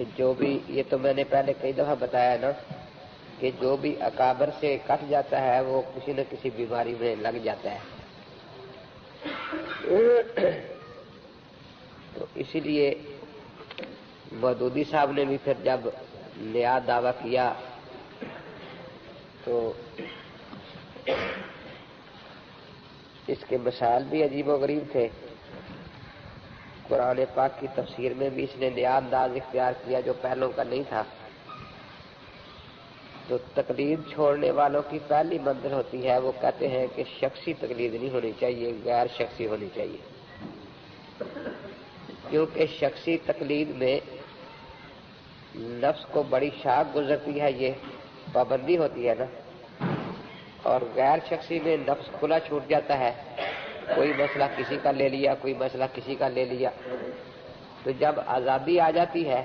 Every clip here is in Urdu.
کہ جو بھی، یہ تو میں نے پہلے کئی دفعہ بتایا نا کہ جو بھی اکابر سے کٹ جاتا ہے وہ کسی نہ کسی بیماری میں لگ جاتا ہے. تو اسی لیے مودودی صاحب نے بھی پھر جب نیا دعویٰ کیا تو اس کے مسائل بھی عجیب و غریب تھے. قرآن پاک کی تفسیر میں بھی اس نے نیا انداز اختیار کیا جو پہلوں کا نہیں تھا. تو تقلید چھوڑنے والوں کی پہلی منزل ہوتی ہے، وہ کہتے ہیں کہ شخصی تقلید نہیں ہونی چاہیے، غیر شخصی ہونی چاہیے. کیونکہ شخصی تقلید میں نفس کو بڑی شاخ گزرتی ہے، یہ پابندی ہوتی ہے نا. اور غیر شخصی میں نفس کھلا چھوٹ جاتا ہے، کوئی مسئلہ کسی کا لے لیا، کوئی مسئلہ کسی کا لے لیا. تو جب آزادی آ جاتی ہے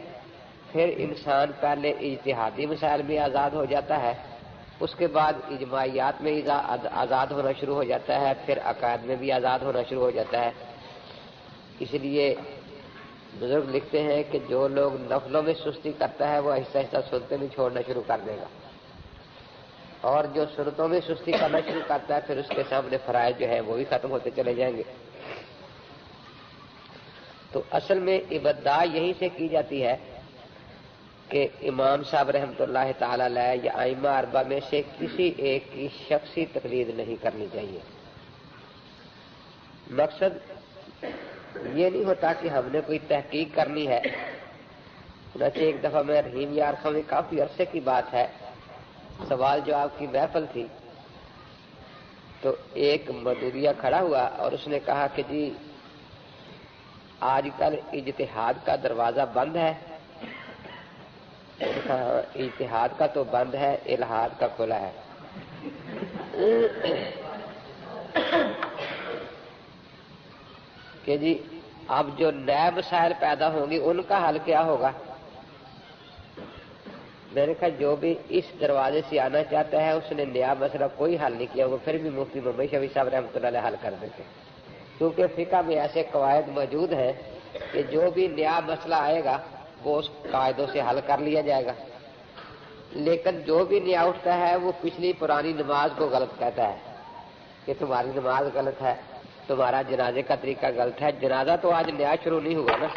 پھر انسان پہلے اجتہادی مسائل میں آزاد ہو جاتا ہے، اس کے بعد اجماعیات میں آزاد ہونا شروع ہو جاتا ہے، پھر عقائد میں بھی آزاد ہونا شروع ہو جاتا ہے. اس لیے بزرگ لکھتے ہیں کہ جو لوگ نفلوں میں سستی کرتا ہے وہ آہستہ آہستہ سنتیں بھی چھوڑنا شروع کر دے گا، اور جو سنتوں میں سستی کرنا شروع کرتا ہے پھر اس کے سامنے فرائض جو ہے وہ بھی ختم ہوتے چلے جائیں گے. تو اصل میں ابتدا یہیں سے کی جاتی ہے کہ امام صاحب رحمۃ اللہ تعالی علیہ یا ائمہ اربعہ میں سے کسی ایک کی شخصی تقلید نہیں کرنی چاہیے. مقصد یہ نہیں ہوتا کہ ہم نے کوئی تحقیق کرنی ہے. چنانچہ ایک دفعہ میں رحیم یار خان میں کافی عرصے کی بات ہے، سوال جواب کی محفل تھی، تو ایک مدودیہ کھڑا ہوا اور اس نے کہا کہ جی آج کل اجتہاد کا دروازہ بند ہے. اجتہاد کا تو بند ہے، الہاد کا کھلا ہے. کہ جی اب جو نئے مسائل پیدا ہوں گی ان کا حل کیا ہوگا؟ میں نے کہا جو بھی اس دروازے سے آنا چاہتا ہے اس نے نیا مسئلہ کوئی حل نہیں کیا، وہ پھر بھی مفتی محمد شفیع صاحب رحمۃ اللہ علیہ حل کر دیتے. کیونکہ فقہ میں ایسے قواعد موجود ہیں کہ جو بھی نیا مسئلہ آئے گا وہ اس قاعدوں سے حل کر لیا جائے گا. لیکن جو بھی نیا اٹھتا ہے وہ پچھلی پرانی نماز کو غلط کہتا ہے کہ تمہاری نماز غلط ہے، تمہارا جنازے کا طریقہ غلط ہے. جنازہ تو آج نیا شروع نہیں ہوا نا.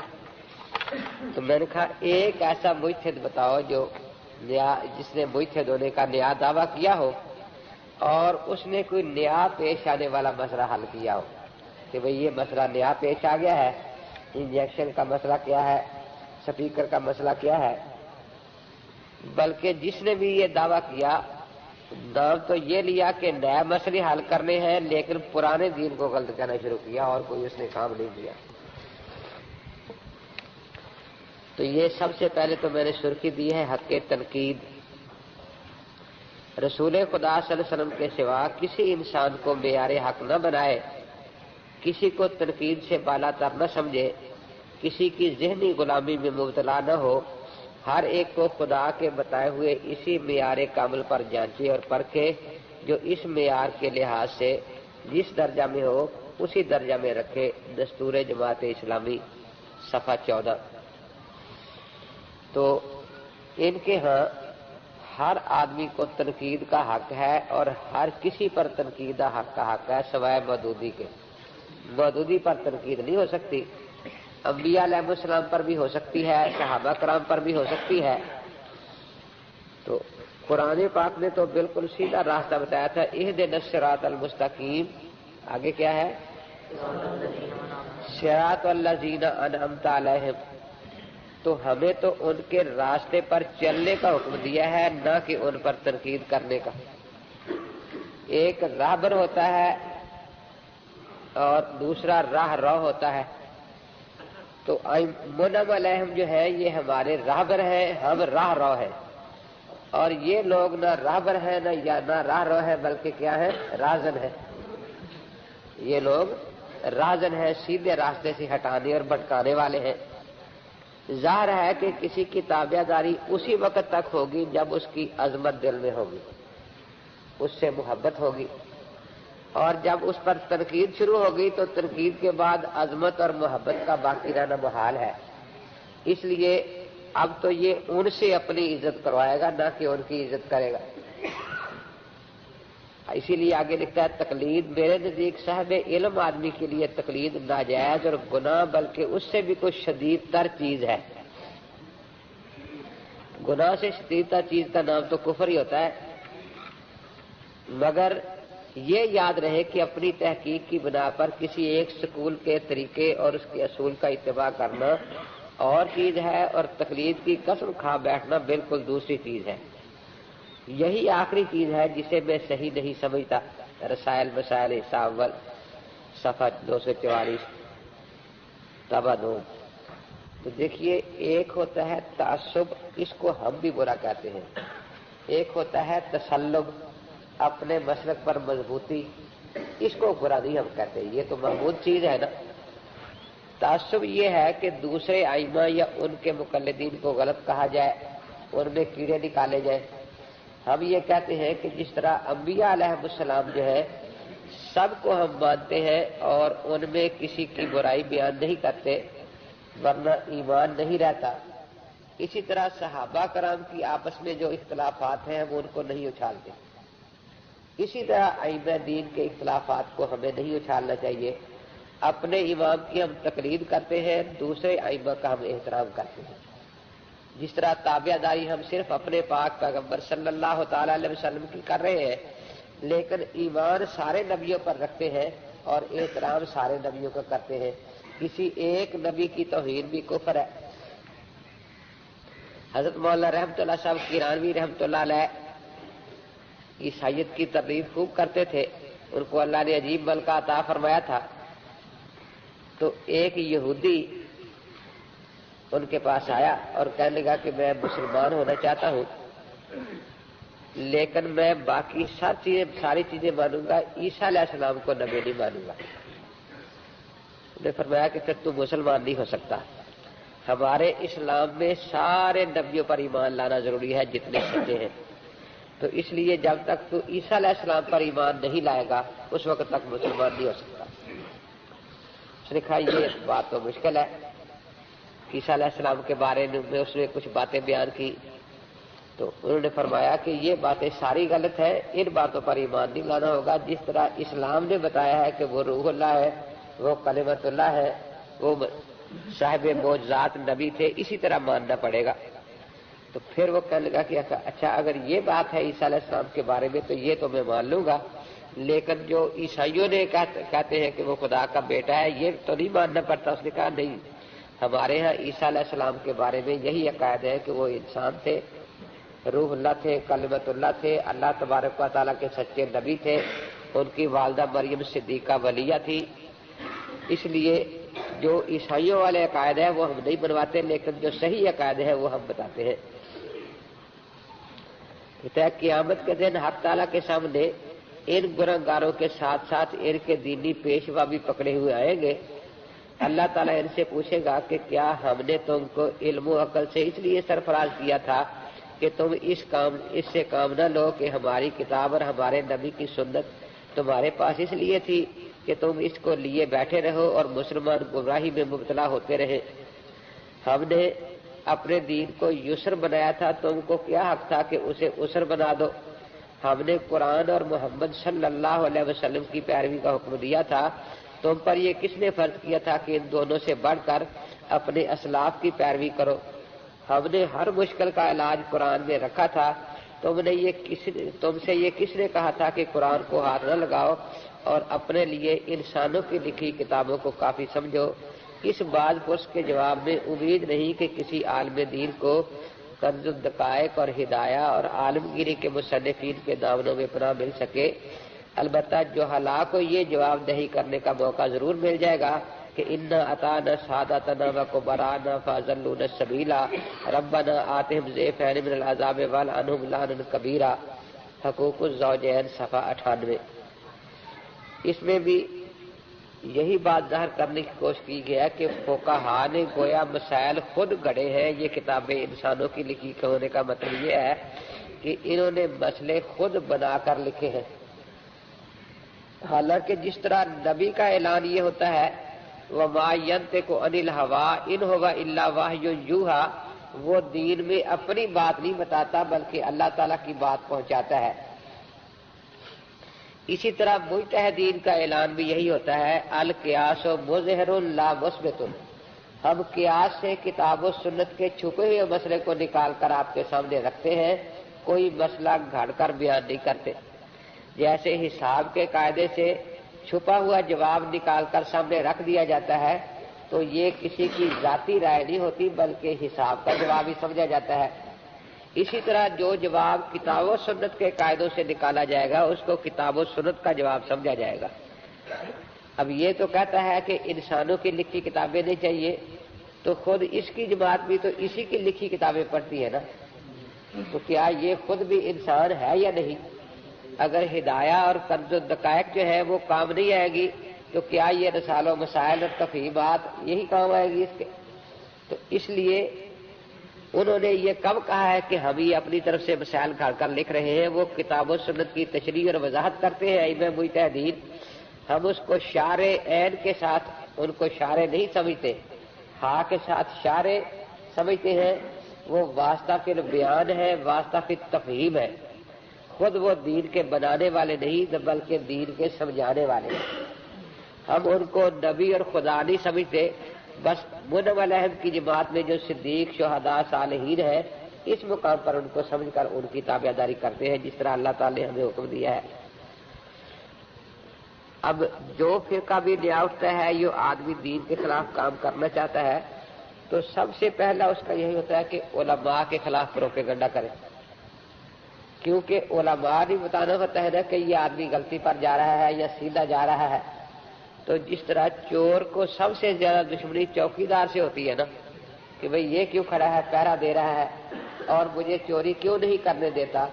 تو میں نے کہا ایک ایسا مجتہد بتاؤ جو نیا، جس نے مجتہد ہونے کا نیا دعویٰ کیا ہو اور اس نے کوئی نیا پیش آنے والا مسئلہ حل کیا ہو کہ بھئی یہ مسئلہ نیا پیش آ گیا ہے، انجیکشن کا مسئلہ کیا ہے، سپیکر کا مسئلہ کیا ہے. بلکہ جس نے بھی یہ دعویٰ کیا نام تو یہ لیا کہ نئے مسئلے حل کرنے ہیں لیکن پرانے دین کو غلط کہنا شروع کیا اور کوئی اس نے کام نہیں کیا. تو یہ سب سے پہلے تو میں نے سرخی دی ہے حق تنقید. رسول خدا صلی اللہ علیہ وسلم کے سوا کسی انسان کو معیار حق نہ بنائے، کسی کو تنقید سے بالا تر نہ سمجھے، کسی کی ذہنی غلامی میں مبتلا نہ ہو. ہر ایک کو خدا کے بتائے ہوئے اسی معیار کامل پر جانچے اور پرکھے جو اس معیار کے لحاظ سے جس درجہ میں ہو اسی درجہ میں رکھے. دستور جماعت اسلامی صفحہ 14. تو ان کے ہاں ہر آدمی کو تنقید کا حق ہے اور ہر کسی پر تنقید کا حق ہے سوائے مودودی کے. مودودی پر تنقید نہیں ہو سکتی، انبیاء علیہ السلام پر بھی ہو سکتی ہے، صحابہ کرام پر بھی ہو سکتی ہے. تو قرآن پاک نے تو بالکل سیدھا راستہ بتایا تھا، اہدنا الصراط المستقیم. آگے کیا ہے؟ صراط الذین انعمت علیہم. تو ہمیں تو ان کے راستے پر چلنے کا حکم دیا ہے، نہ کہ ان پر تنقید کرنے کا. ایک راہبر ہوتا ہے اور دوسرا راہ رو ہوتا ہے. تو منعم علیہم جو ہے یہ ہمارے راہبر ہیں، ہم راہ رو ہیں. اور یہ لوگ نہ راہبر ہیں نہ راہ رو ہے، بلکہ کیا ہے؟ راہزن ہے. یہ لوگ راہزن ہیں، سیدھے راستے سے ہٹانے اور بھٹکانے والے ہیں. ظاہر ہے کہ کسی کی تابع داری اسی وقت تک ہوگی جب اس کی عظمت دل میں ہوگی، اس سے محبت ہوگی. اور جب اس پر تنقید شروع ہوگی تو تنقید کے بعد عظمت اور محبت کا باقی رہنا محال ہے. اس لیے اب تو یہ ان سے اپنی عزت کروائے گا، نہ کہ ان کی عزت کرے گا۔ اسی لیے آگے لکھتا ہے تقلید میرے نزدیک صاحب علم آدمی کے لیے تقلید ناجائز اور گناہ، بلکہ اس سے بھی کوئی شدید تر چیز ہے۔ گناہ سے شدید تر چیز کا نام تو کفر ہی ہوتا ہے، مگر یہ یاد رہے کہ اپنی تحقیق کی بنا پر کسی ایک سکول کے طریقے اور اس کے اصول کا اتباع کرنا اور چیز ہے، اور تقلید کی قسم کھا بیٹھنا بالکل دوسری چیز ہے۔ یہی آخری چیز ہے جسے میں صحیح نہیں سمجھتا۔ رسائل مسائل حساب اول صفحہ 244 طبع 2۔ تو دیکھیے، ایک ہوتا ہے تعصب، اس کو ہم بھی برا کہتے ہیں، ایک ہوتا ہے تسلب، اپنے مسلک پر مضبوطی، اس کو برا نہیں ہم کہتے، یہ تو محمود چیز ہے نا۔ تعصب یہ ہے کہ دوسرے ائمہ یا ان کے مقلدین کو غلط کہا جائے، ان میں کیڑے نکالے جائیں۔ ہم یہ کہتے ہیں کہ جس طرح انبیاء علیہ السلام جو ہے سب کو ہم مانتے ہیں اور ان میں کسی کی برائی بیان نہیں کرتے ورنہ ایمان نہیں رہتا، اسی طرح صحابہ کرام کی آپس میں جو اختلافات ہیں وہ ان کو نہیں اچھالتے، اسی طرح ائمہ دین کے اختلافات کو ہمیں نہیں اچھالنا چاہیے۔ اپنے امام کی ہم تقلید کرتے ہیں، دوسرے ائمہ کا ہم احترام کرتے ہیں۔ جس طرح تابعہ داری ہم صرف اپنے پاک پیغمبر صلی اللہ تعالی علیہ وسلم کی کر رہے ہیں، لیکن ایمان سارے نبیوں پر رکھتے ہیں اور احترام سارے نبیوں کا کرتے ہیں۔ کسی ایک نبی کی توہین بھی کفر ہے۔ حضرت مولانا رحمت اللہ صاحب کیرانوی رحمت اللہ علیہ عیسائیت کی ترغیب خوب کرتے تھے، ان کو اللہ نے عجیب ملکہ عطا فرمایا تھا۔ تو ایک یہودی ان کے پاس آیا اور کہنے لگا کہ میں مسلمان ہونا چاہتا ہوں، لیکن میں باقی ساری چیزیں مانوں گا، عیسیٰ علیہ السلام کو نبی نہیں مانوں گا۔ انہوں نے فرمایا کہ پھر تو مسلمان نہیں ہو سکتا، ہمارے اسلام میں سارے نبیوں پر ایمان لانا ضروری ہے جتنے سچے ہیں، تو اس لیے جب تک تو عیسیٰ علیہ السلام پر ایمان نہیں لائے گا اس وقت تک مسلمان نہیں ہو سکتا۔ اس نے کہا یہ بات تو مشکل ہے۔ عیسیٰ علیہ السلام کے بارے میں اس نے کچھ باتیں بیان کی، تو انہوں نے فرمایا کہ یہ باتیں ساری غلط ہیں، ان باتوں پر ایمان نہیں لانا ہوگا۔ جس طرح اسلام نے بتایا ہے کہ وہ روح اللہ ہے، وہ کلمت اللہ ہے، وہ صاحب معجزات نبی تھے، اسی طرح ماننا پڑے گا۔ تو پھر وہ کہنے لگا کہ اچھا اگر یہ بات ہے عیسیٰ علیہ السلام کے بارے میں تو یہ تو میں مان لوں گا، لیکن جو عیسائیوں نے کہتے ہیں کہ وہ خدا کا بیٹا ہے یہ تو نہیں ماننا پڑتا۔ اس نے کہا نہیں، ہمارے ہاں عیسیٰ علیہ السلام کے بارے میں یہی عقائد ہے کہ وہ انسان تھے، روح اللہ تھے، کلمت اللہ تھے، اللہ تبارک و تعالیٰ کے سچے نبی تھے، ان کی والدہ مریم صدیقہ ولیہ تھی۔ اس لیے جو عیسائیوں والے عقائد ہیں وہ ہم نہیں بنواتے، لیکن جو صحیح عقائد ہے وہ ہم بتاتے ہیں۔ قیامت کے دن حق تعالیٰ کے سامنے ان گنہگاروں کے ساتھ ساتھ ان کے دینی پیشوا بھی پکڑے ہوئے آئیں گے۔ اللہ تعالیٰ ان سے پوچھے گا کہ کیا ہم نے تم کو علم و عقل سے اس لیے سرفراز کیا تھا کہ تم اس سے کام نہ لو کہ ہماری کتاب اور ہمارے نبی کی سنت تمہارے پاس اس لیے تھی کہ تم اس کو لیے بیٹھے رہو اور مسلمان گمراہی میں مبتلا ہوتے رہے۔ ہم نے اپنے دین کو یسر بنایا تھا، تم کو کیا حق تھا کہ اسے عسر بنا دو؟ ہم نے قرآن اور محمد صلی اللہ علیہ وسلم کی پیروی کا حکم دیا تھا، تم پر یہ کس نے فرض کیا تھا کہ ان دونوں سے بڑھ کر اپنے اسلاف کی پیروی کرو؟ ہم نے ہر مشکل کا علاج قرآن میں رکھا تھا، تم سے یہ کس نے کہا تھا کہ قرآن کو ہاتھ نہ لگاؤ اور اپنے لیے انسانوں کی لکھی کتابوں کو کافی سمجھو؟ اس بعض پرس کے جواب میں امید نہیں کہ کسی عالم دین کو کنز الدقائق اور ہدایہ اور عالمگیری کے مصنفین کے دامنوں میں پناہ مل سکے۔ البتہ جو ہلاک کو یہ جواب دہی کرنے کا موقع ضرور مل جائے گا کہ انا اطعنا سادتنا وکبراءنا فاضلونا السبیلا ربنا آتهم ضعفین من العذاب والعنہم لعنا کبیرا۔ حقوق الزوجین صفحہ 98۔ اس میں بھی یہی بات ظاہر کرنے کی کوشش کی گیا کہ فقہا نے گویا مسائل خود گڑے ہیں۔ یہ کتابیں انسانوں کی لکھی ہونے کا مطلب یہ ہے کہ انہوں نے مسئلے خود بنا کر لکھے ہیں، حالانکہ جس طرح نبی کا اعلان یہ ہوتا ہے وَمَا يَنْطِقُ عَنِ الْهَوَىٰ إِنْ هُوَ إِلَّا وَحْيٌ يُوحَىٰ، وہ دین میں اپنی بات نہیں بتاتا بلکہ اللہ تعالیٰ کی بات پہنچاتا ہے۔ اسی طرح مجتہدین کا اعلان بھی یہی ہوتا ہے، القیاس مظہر لا مثبت، ہم قیاس سے کتاب و سنت کے چھپے ہوئے مسئلے کو نکال کر آپ کے سامنے رکھتے ہیں، کوئی مسئلہ گھڑ کر بیان نہیں کرتے۔ جیسے حساب کے قاعدے سے چھپا ہوا جواب نکال کر سامنے رکھ دیا جاتا ہے تو یہ کسی کی ذاتی رائے نہیں ہوتی بلکہ حساب کا جواب ہی سمجھا جاتا ہے۔ اسی طرح جو جواب کتاب و سنت کے قاعدوں سے نکالا جائے گا اس کو کتاب و سنت کا جواب سمجھا جائے گا۔ اب یہ تو کہتا ہے کہ انسانوں کی لکھی کتابیں نہیں چاہیے، تو خود اس کی جماعت بھی تو اسی کی لکھی کتابیں پڑھتی ہے نا، تو کیا یہ خود بھی انسان ہے یا نہیں؟ اگر ہدایہ اور کنز الدقائق جو ہے وہ کام نہیں آئے گی تو کیا یہ رسال و مسائل اور تفہیمات یہی کام آئے گی اس کے؟ تو اس لیے انہوں نے یہ کب کہا ہے کہ ہم ہی اپنی طرف سے مسائل گھڑ کر لکھ رہے ہیں؟ وہ کتاب و سنت کی تشریح اور وضاحت کرتے ہیں ائمہ مجتہدین، ہم اس کو شارع عین کے ساتھ ان کو شارع نہیں سمجھتے، ہاں کے ساتھ شارع سمجھتے ہیں۔ وہ واسطہ فی البیان ہے، واسطہ فی التفہیم ہے، خود وہ دین کے بنانے والے نہیں بلکہ دین کے سمجھانے والے ہیں۔ ہم ان کو نبی اور خدا نہیں سمجھتے، بس منم علیہم کی جماعت میں جو صدیق، شہداء، صالحین ہیں اس مقام پر ان کو سمجھ کر ان کی تابعداری کرتے ہیں جس طرح اللہ تعالی نے ہمیں حکم دیا ہے۔ اب جو فرقہ بھی نیا اٹھتا ہے یہ آدمی دین کے خلاف کام کرنا چاہتا ہے تو سب سے پہلا اس کا یہی ہوتا ہے کہ علماء کے خلاف پروپیگنڈا کرے، کیونکہ علماء نہیں بتانا ہوتا ہے نا کہ یہ آدمی غلطی پر جا رہا ہے یا سیدھا جا رہا ہے۔ تو جس طرح چور کو سب سے زیادہ دشمنی چوکیدار سے ہوتی ہے نا کہ بھئی یہ کیوں کھڑا ہے، پہرا دے رہا ہے اور مجھے چوری کیوں نہیں کرنے دیتا،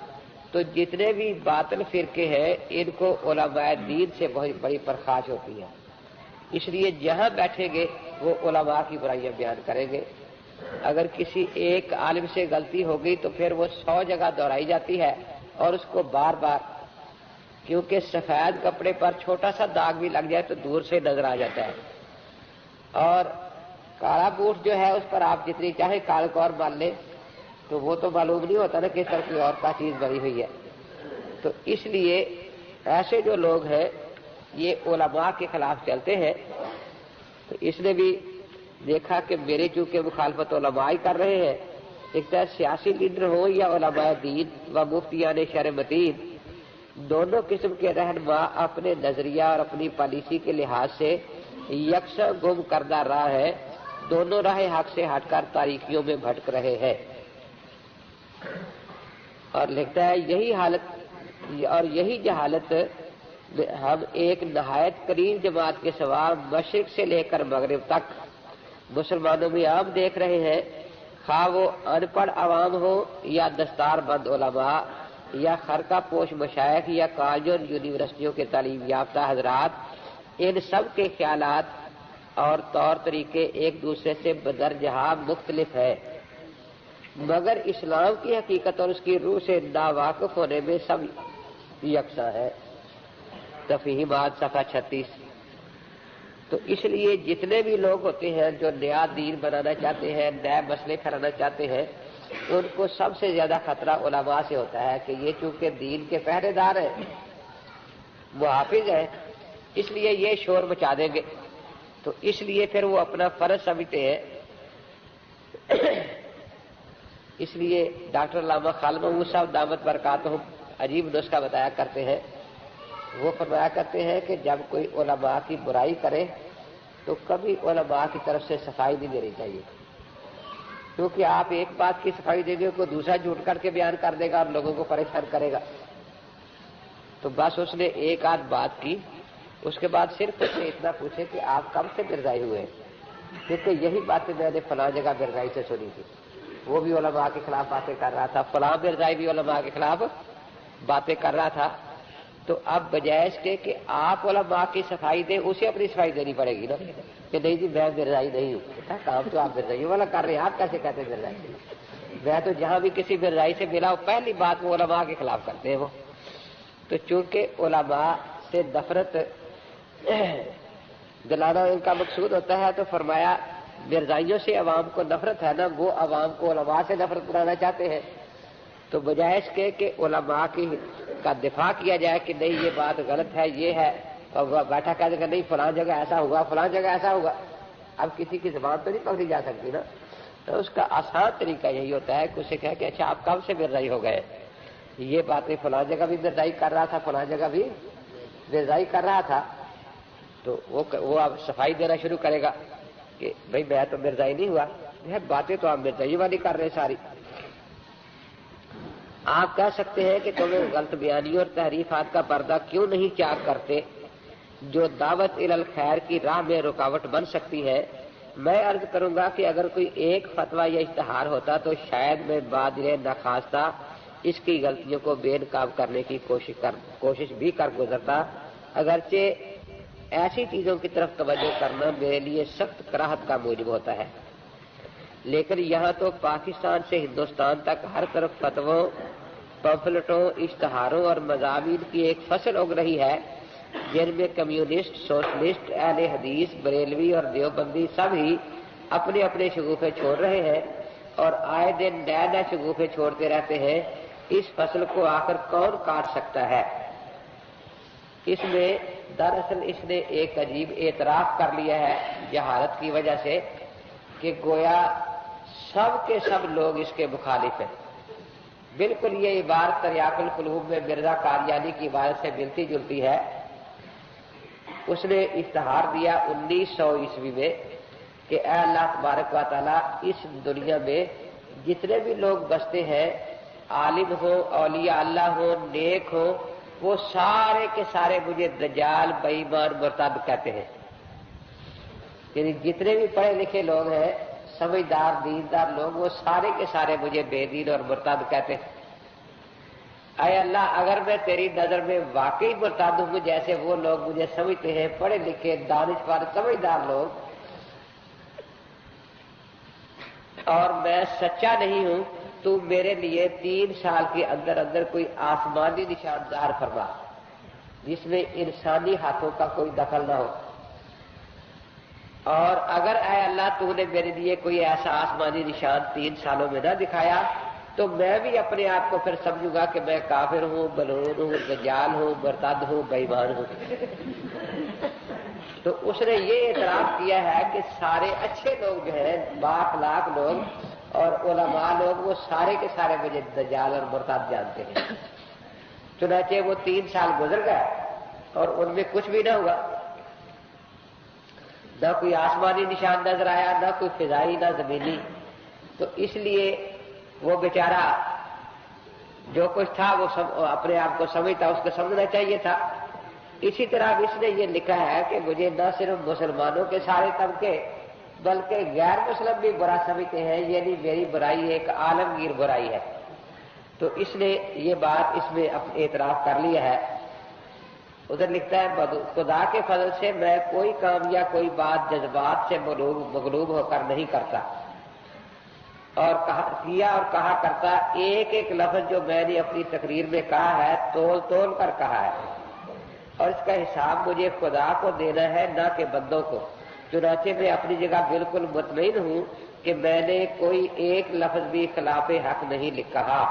تو جتنے بھی باطل فرقے ہیں ان کو علماء دین سے بہت بڑی پرخاش ہوتی ہے، اس لیے جہاں بیٹھیں گے وہ علماء کی برائیاں بیان کریں گے۔ اگر کسی ایک عالم سے غلطی ہو گئی تو پھر وہ 100 جگہ دہرائی جاتی ہے اور اس کو بار بار، کیونکہ سفید کپڑے پر چھوٹا سا داغ بھی لگ جائے تو دور سے نظر آ جاتا ہے، اور کالا بوٹ جو ہے اس پر آپ جتنی چاہے کال کو اور مان لیں تو وہ تو معلوم نہیں ہوتا نا کہ اس طرح کی اور کا چیز بنی ہوئی ہے۔ تو اس لیے ایسے جو لوگ ہیں یہ علماء کے خلاف چلتے ہیں۔ تو اس نے بھی دیکھا کہ میرے چونکہ مخالفت علماء ہی کر رہے ہیں، ایک طرح سیاسی لیڈر ہوں یا علماء دین و مفتیان شرع متین، دونوں قسم کے رہنما اپنے نظریہ اور اپنی پالیسی کے لحاظ سے یکساں گم کردہ راہ ہے، دونوں راہ حق سے ہٹ کر تاریکیوں میں بھٹک رہے ہیں۔ اور لکھتا ہے یہی حالت اور یہی جہالت ہم ایک نہایت قریب جماعت کے سوا مشرق سے لے کر مغرب تک مسلمانوں میں عام دیکھ رہے ہیں، خواہ وہ ان پڑھ عوام ہو یا دستار بند علماء یا خرقہ پوش مشائخ یا کالجوں یونیورسٹیوں کے تعلیم یافتہ حضرات، ان سب کے خیالات اور طور طریقے ایک دوسرے سے بدرجہ مختلف ہیں، مگر اسلام کی حقیقت اور اس کی روح سے ناواقف ہونے میں سب یکساں ہے۔ تفہیمات صفحہ 36۔ تو اس لیے جتنے بھی لوگ ہوتے ہیں جو نیا دین بنانا چاہتے ہیں، نئے مسئلے پھیلانا چاہتے ہیں، ان کو سب سے زیادہ خطرہ علماء سے ہوتا ہے کہ یہ چونکہ دین کے پہرے دار ہیں، محافظ ہیں، اس لیے یہ شور مچا دیں گے، تو اس لیے پھر وہ اپنا فرض سمجھتے ہیں۔ اس لیے ڈاکٹر علامہ خالد محمود صاحب دامت برکاتہم عجیب نسخہ بتایا کرتے ہیں، وہ فرمایا کرتے ہیں کہ جب کوئی علماء کی برائی کرے تو کبھی علماء کی طرف سے صفائی نہیں دینی چاہیے، کیونکہ آپ ایک بات کی صفائی دیں گے کوئی دوسرا جھوٹ کر کے بیان کر دے گا اور لوگوں کو پریشان کرے گا۔ تو بس اس نے ایک آدھ بات کی، اس کے بعد صرف اس نے اتنا پوچھے کہ آپ کب سے مرزائی ہوئے، کیونکہ یہی باتیں میں نے فلاں جگہ مرزائی سے سنی تھی، وہ بھی علماء کے خلاف باتیں کر رہا تھا، فلاں مرزائی بھی علماء کے خلاف باتیں کر رہا تھا۔ تو اب بجائے اس کے کہ آپ علماء کی صفائی دیں، اسے اپنی صفائی دینی پڑے گی نا کہ نہیں جی میں مرزائی نہیں ہوں، کام تو آپ مرزائی والا کر رہے ہیں، آپ کیسے کہتے ہیں مرزائی؟ میں تو جہاں بھی کسی مرزائی سے ملا ہوں پہلی بات وہ علماء کے خلاف کرتے ہیں وہ۔ تو چونکہ علماء سے نفرت دلانا ان کا مقصود ہوتا ہے تو فرمایا مرزائیوں سے عوام کو نفرت ہے نا، وہ عوام کو علماء سے نفرت بنانا چاہتے ہیں، تو بجائے اس کے کہ علماء کا دفاع کیا جائے کہ نہیں یہ بات غلط ہے، یہ ہے، اور وہ بیٹھا کہہ دے گا نہیں فلاں جگہ ایسا ہوگا، فلاں جگہ ایسا ہوگا، اب کسی کی زبان تو نہیں پکڑی جا سکتی نا، تو اس کا آسان طریقہ یہی ہوتا ہے کہ اسے کہے کہ اچھا آپ کب سے مرزائی ہو گئے، یہ باتیں فلاں جگہ بھی مرزائی کر رہا تھا، فلاں جگہ بھی مرزائی کر رہا تھا، تو وہ اب صفائی دینا شروع کرے گا کہ بھئی میں تو مرزائی نہیں ہوا، یہ باتیں تو آپ مرزائی والی کر رہے ساری۔ آپ کہہ سکتے ہیں کہ تمہیں غلط بیانی اور تحریفات کا پردہ کیوں نہیں چاک کرتے جو دعوت الی الخیر کی راہ میں رکاوٹ بن سکتی ہے۔ میں عرض کروں گا کہ اگر کوئی ایک فتویٰ یا اشتہار ہوتا تو شاید میں بادل نخواستہ اس کی غلطیوں کو بے نقاب کرنے کی کوشش بھی کر گزرتا، اگرچہ ایسی چیزوں کی طرف توجہ کرنا میرے لیے سخت کراہت کا موجب ہوتا ہے، لیکن یہاں تو پاکستان سے ہندوستان تک ہر طرف فتووں، پمفلٹوں، اشتہاروں اور مضامین کی ایک فصل اگ رہی ہے جن میں کمیونسٹ، سوشلسٹ، اہل حدیث، بریلوی اور دیوبندی سب ہی اپنے اپنے شگوفے چھوڑ رہے ہیں اور آئے دن نئے نئے شگوفے چھوڑتے رہتے ہیں۔ اس فصل کو آخر کون کاٹ سکتا ہے؟ اس میں دراصل اس نے ایک عجیب اعتراف کر لیا ہے جہالت کی وجہ سے کہ گویا سب کے سب لوگ اس کے مخالف ہیں۔ بالکل یہ عبارت تریاق القلوب میں مرزا قادیانی کی عبارت سے ملتی جلتی ہے۔ اس نے اشتہار دیا 1900 عیسوی میں کہ اے اللہ تبارک و تعالیٰ اس دنیا میں جتنے بھی لوگ بستے ہیں، عالم ہو، اولیاء اللہ ہو، نیک ہو، وہ سارے کے سارے مجھے دجال، بے ایمان، مرتد کہتے ہیں۔ یعنی جتنے بھی پڑھے لکھے لوگ ہیں، سمجھدار دیندار لوگ، وہ سارے کے سارے مجھے بے دین اور مرتد کہتے ہیں۔ اے اللہ اگر میں تیری نظر میں واقعی مرتد ہوں جیسے وہ لوگ مجھے سمجھتے ہیں، پڑھے لکھے دانشور سمجھدار لوگ، اور میں سچا نہیں ہوں، تو میرے لیے 3 سال کے اندر اندر کوئی آسمانی نشان ظاہر فرما جس میں انسانی ہاتھوں کا کوئی دخل نہ ہو، اور اگر اے اللہ تو نے میرے لیے کوئی ایسا آسمانی نشان 3 سالوں میں نہ دکھایا تو میں بھی اپنے آپ کو پھر سمجھوں گا کہ میں کافر ہوں، ملعون ہوں، دجال ہوں، مرتد ہوں، بے ایمان ہوں۔ تو اس نے یہ اعتراف کیا ہے کہ سارے اچھے لوگ جو ہیں، بااخلاق لوگ اور علماء لوگ، وہ سارے کے سارے مجھے دجال اور مرتد جانتے ہیں۔ چنانچہ وہ 3 سال گزر گئے اور ان میں کچھ بھی نہ ہوا، نہ کوئی آسمانی نشان نظر آیا، نہ کوئی فضائی، نہ زمینی۔ تو اس لیے وہ بیچارہ جو کچھ تھا وہ اپنے آپ کو سمجھتا، اس کو سمجھنا چاہیے تھا۔ اسی طرح اس نے یہ لکھا ہے کہ مجھے نہ صرف مسلمانوں کے سارے طبقے بلکہ غیر مسلم بھی برا سمجھتے ہیں، یعنی میری برائی ایک عالمگیر برائی ہے۔ تو اس نے یہ بات اس میں اعتراف کر لیا ہے۔ ادھر لکھتا ہے خدا کے فضل سے میں کوئی کام یا کوئی بات جذبات سے مغلوب ہو کر نہیں کرتا، اور کہا کرتا ایک ایک لفظ جو میں نے اپنی تقریر میں کہا ہے تول تول کر کہا ہے، اور اس کا حساب مجھے خدا کو دینا ہے نہ کہ بندوں کو۔ چنانچہ میں اپنی جگہ بالکل مطمئن ہوں کہ میں نے کوئی ایک لفظ بھی خلاف حق نہیں کہا۔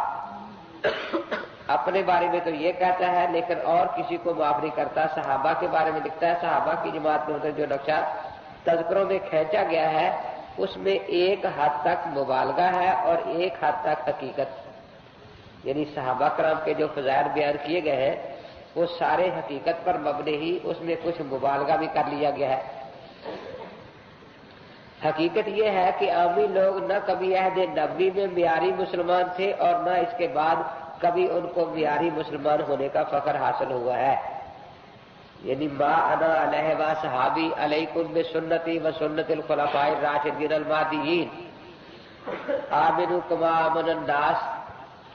اپنے بارے میں تو یہ کہتا ہے لیکن اور کسی کو معاف نہیں کرتا۔ صحابہ کے بارے میں لکھتا ہے صحابہ کی جماعت میں جو نقشہ تذکروں میں کھینچا گیا ہے اس میں ایک حد تک مبالغہ ہے اور ایک حد تک حقیقت، یعنی صحابہ کرام کے جو فضائل بیان کیے گئے ہیں وہ سارے حقیقت پر مبنی ہی، اس میں کچھ مبالغہ بھی کر لیا گیا ہے۔ حقیقت یہ ہے کہ عامی لوگ نہ کبھی عہد نبوی میں معیاری مسلمان تھے اور نہ اس کے بعد کبھی ان کو معیاری مسلمان ہونے کا فخر حاصل ہوا ہے۔ یعنی ما انا علیہ و صحابی علیکم بسنتی و سنت الخلفاء الراشدین المہدیین آمنوا کما آمن الناس،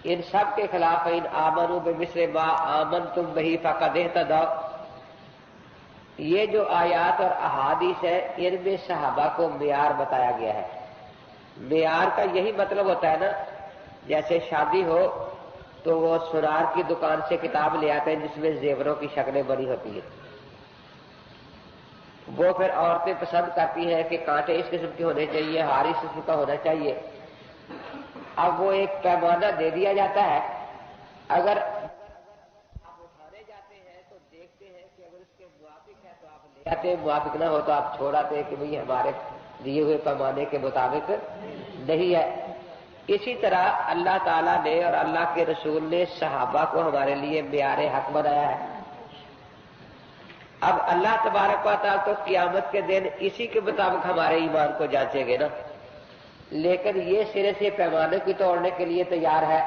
ان سب کے خلاف ان آمنوا بمثل ما آمنتم بہ فقد اہتدوا۔ یہ جو آیات اور احادیث ہیں ان میں صحابہ کو معیار بتایا گیا ہے۔ معیار کا یہی مطلب ہوتا ہے نا، جیسے شادی ہو تو وہ سونار کی دکان سے کتاب لے آتے ہیں جس میں زیوروں کی شکلیں بنی ہوتی ہیں، وہ پھر عورتیں پسند کرتی ہیں کہ کانٹے اس قسم کے ہونے چاہیے، ہار اس قسم کا ہونا چاہیے۔ اب وہ ایک پیمانہ دے دیا جاتا ہے، اگر آپ اٹھانے جاتے ہیں تو دیکھتے ہیں کہ اگر اس کے موافق ہے تو آپ لے آتے، موافق نہ ہو تو آپ چھوڑ آتے کہ بھئی ہمارے دیے ہوئے پیمانے کے مطابق نہیں ہے۔ اسی طرح اللہ تعالیٰ نے اور اللہ کے رسول نے صحابہ کو ہمارے لیے معیار حق بنایا ہے۔ اب اللہ تبارک و تعالیٰ تو قیامت کے دن اسی کے مطابق ہمارے ایمان کو جانچیں گے نا، لیکن یہ سرے سے پیمانے کو توڑنے کے لیے تیار ہے،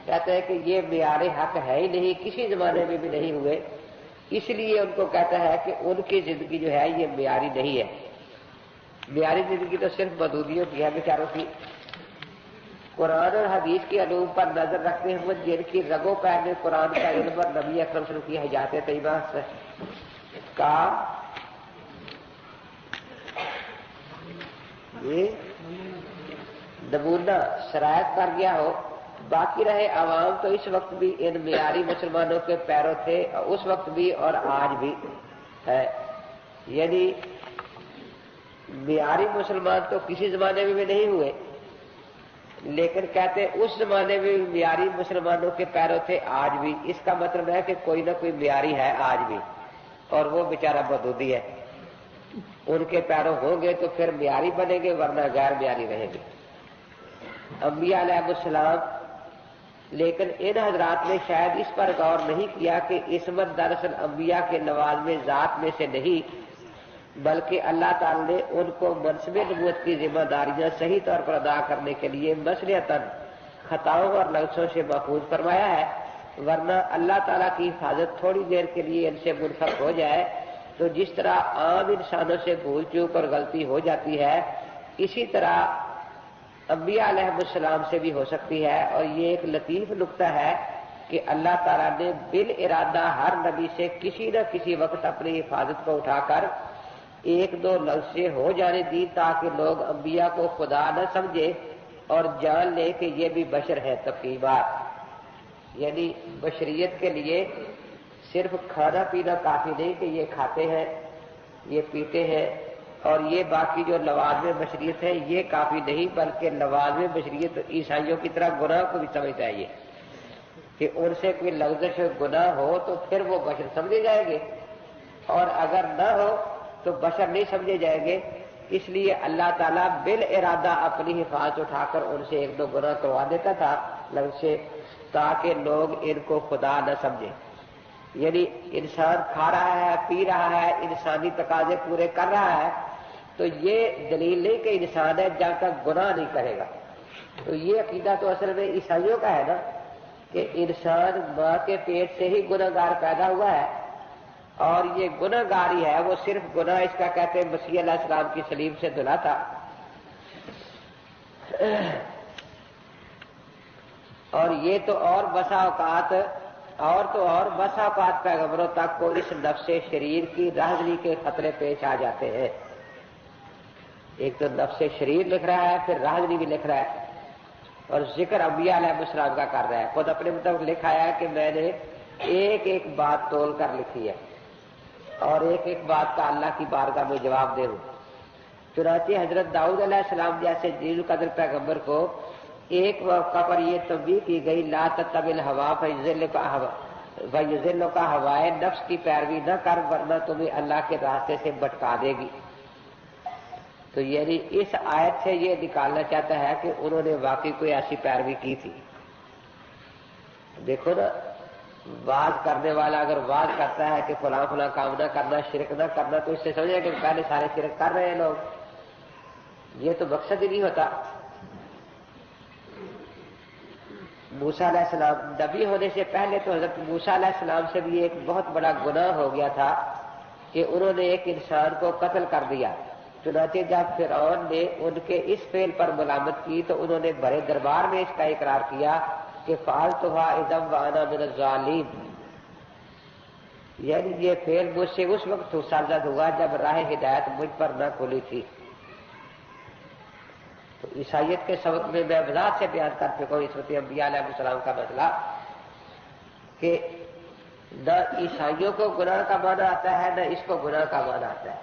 کہتے ہیں کہ یہ معیار حق ہے ہی نہیں، کسی زمانے میں بھی نہیں ہوئے، اس لیے ان کو کہتا ہے کہ ان کی زندگی جو ہے یہ معیاری نہیں ہے۔ معیاری زندگی تو صرف مودودیوں کی ہے بیچاروں کی۔ قرآن اور حدیث کے علوم پر نظر رکھتے ہوئے جن کی رگوں پیر میں قرآن کا علم اور نبی اکرم صلی اللہ علیہ وسلم کی حیات طیبہ کا یہ نمونہ شرائط کر گیا ہو، باقی رہے عوام تو اس وقت بھی ان معیاری مسلمانوں کے پیروں تھے، اس وقت بھی اور آج بھی ہے۔ یعنی معیاری مسلمان تو کسی زمانے میں بھی نہیں ہوئے، لیکن کہتے اس زمانے میں معیاری مسلمانوں کے پیروں تھے، آج بھی۔ اس کا مطلب ہے کہ کوئی نہ کوئی معیاری ہے آج بھی، اور وہ بیچارہ مودودی ہے۔ ان کے پیروں ہوں گے تو پھر معیاری بنیں گے، ورنہ غیر معیاری رہیں گے۔ انبیاء علیہ السلام، لیکن ان حضرات نے شاید اس پر غور نہیں کیا کہ عصمت دراصل انبیاء کے لوازم ذات میں سے نہیں، بلکہ اللہ تعالی نے ان کو منصب نبوت کی ذمہ داریاں صحیح طور پر ادا کرنے کے لیے مصلحتاً خطاؤں اور لغزشوں سے محفوظ فرمایا ہے، ورنہ اللہ تعالیٰ کی حفاظت تھوڑی دیر کے لیے ان سے منفک ہو جائے تو جس طرح عام انسانوں سے بھول چوک اور غلطی ہو جاتی ہے، اسی طرح انبیاء علیہ السلام سے بھی ہو سکتی ہے۔ اور یہ ایک لطیف نکتہ ہے کہ اللہ تعالیٰ نے بالارادہ ہر نبی سے کسی نہ کسی وقت اپنی حفاظت کو اٹھا کر ایک دو لفظیں ہو جانے دی، تاکہ لوگ انبیاء کو خدا نہ سمجھے اور جان لے کہ یہ بھی بشر ہے تقریبات۔ یعنی بشریت کے لیے صرف کھانا پینا کافی نہیں کہ یہ کھاتے ہیں، یہ پیتے ہیں، اور یہ باقی جو لوازم بشریت ہے یہ کافی نہیں، بلکہ لوازم بشریت عیسائیوں کی طرح گناہ کو بھی سمجھتا ہے یہ، کہ ان سے کوئی لغزش گناہ ہو تو پھر وہ بشر سمجھے جائیں گے، اور اگر نہ ہو تو بشر نہیں سمجھے جائیں گے۔ اس لیے اللہ تعالیٰ بالارادہ اپنی حفاظت اٹھا کر ان سے ایک دو گناہ کروا دیتا تھا لفظ، تاکہ لوگ ان کو خدا نہ سمجھے۔ یعنی انسان کھا رہا ہے، پی رہا ہے، انسانی تقاضے پورے کر رہا ہے، تو یہ دلیل نہیں کہ انسان ہے جب تک گناہ نہیں کرے گا۔ تو یہ عقیدہ تو اصل میں عیسائیوں کا ہے نا، کہ انسان ماں کے پیٹ سے ہی گناہ گار پیدا ہوا ہے، اور یہ گناہ گاری ہے وہ صرف گناہ اس کا کہتے ہیں مسیح علیہ السلام کی صلیب سے دھلا تھا۔ اور یہ تو اور بسا اوقات پیغمبروں تک کو اس نفس شریر کی راہزنی کے خطرے پیش آ جاتے ہیں۔ ایک تو نفس شریر لکھ رہا ہے، پھر راہزنی بھی لکھ رہا ہے، اور ذکر انبیاء علیہ السلام کا کر رہا ہے۔ خود اپنے مطابق لکھا ہے کہ میں نے ایک ایک بات تول کر لکھی ہے، اور ایک ایک بات کا اللہ کی بارگاہ میں جواب دے ہوں۔ چنانچہ حضرت داؤد علیہ السلام جیسے جلیل القدر پیغمبر کو ایک موقع پر یہ تنبیہ کی گئی، لا تتبع الہوا فیضلک ہوائے نفس کی پیروی نہ کر ورنہ تمہیں اللہ کے راستے سے بھٹکا دے گی۔ تو یعنی اس آیت سے یہ نکالنا چاہتا ہے کہ انہوں نے واقعی کوئی ایسی پیروی کی تھی۔ دیکھو نا، واز کرنے والا اگر واز کرتا ہے کہ فلاں فلاں کام نہ کرنا، شرک نہ کرنا، تو اس سے سمجھے کہ پہلے سارے شرک کر رہے ہیں لوگ، یہ تو مقصد ہی نہیں ہوتا۔ موسیٰ علیہ السلام نبی ہونے سے پہلے تو حضرت موسیٰ علیہ السلام سے بھی ایک بہت بڑا گناہ ہو گیا تھا کہ انہوں نے ایک انسان کو قتل کر دیا۔ چنانچہ جب فرعون نے ان کے اس فعل پر ملامت کی تو انہوں نے بڑے دربار میں اس کا اقرار کیا کہ فعلتها اذا وانا من الظالمین، یعنی یہ فعل مجھ سے اس وقت سرزد ہوا جب راہ ہدایت مجھ پر نہ کھلی تھی۔ تو عیسائیت کے سبق میں میں وضاحت سے بیان کر چکا ہوں عصمت انبیاء علیہ السلام کا مسئلہ، کہ نہ عیسائیوں کو گناہ کا معنی آتا ہے، نہ اس کو گناہ کا معنی آتا ہے۔